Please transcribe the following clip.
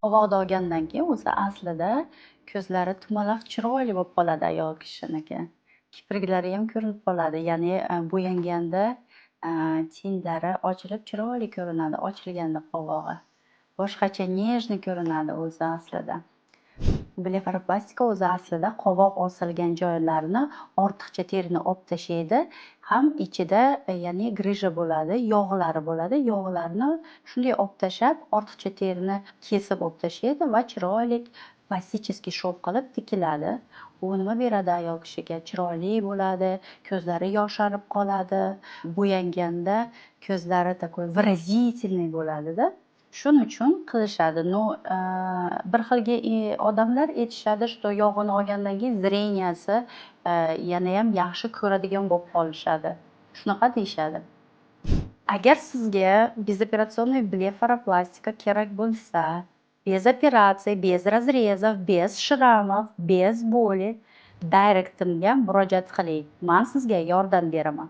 Qovoqda olgandan keyin o'zi aslida ko'zlari tumalaq chiroyli bo'lib qoladi ayol kishiniki. Kipriklari ham ko'rinib qoladi. Ya'ni, bo'yanganda, tinglari ochilib chiroyli ko'rinadi, ochilganda qovog'i. Boshqacha нежный ko'rinadi o'zi aslida. Blefaroplastika o'zi aslida qovoq osilgan joylarni ortiqcha terini olib tashlaydi. Ham ichida, ya'ni grijа bo'ladi, yog'lari bo'ladi. Yog'larni shunday olib tashlab, ortiqcha terini kesib olib tashlaydi va chiroyli plasticheskiy shov qilib tikiladi. U nima beradi ayol kishiga? Chiroyli bo'ladi, ko'zlari yosharib qoladi, bo'yanganda ko'zlari такой выразительный bo'ladida. Shuning uchun qilishadi. Ну, bir xilga odamlar aytishadi, что yog'ini olgandan keyin зренияsi yanayam yaxshi ko'radigan bo'lib qolishadi. Shunaqa deyishadi. Agar sizga безоперационный blefaroplastika kerak bo'lsa, без операции, без разрезов, без шрамов, без боли, directimga murojaat qiling. Men sizga yordam beraman.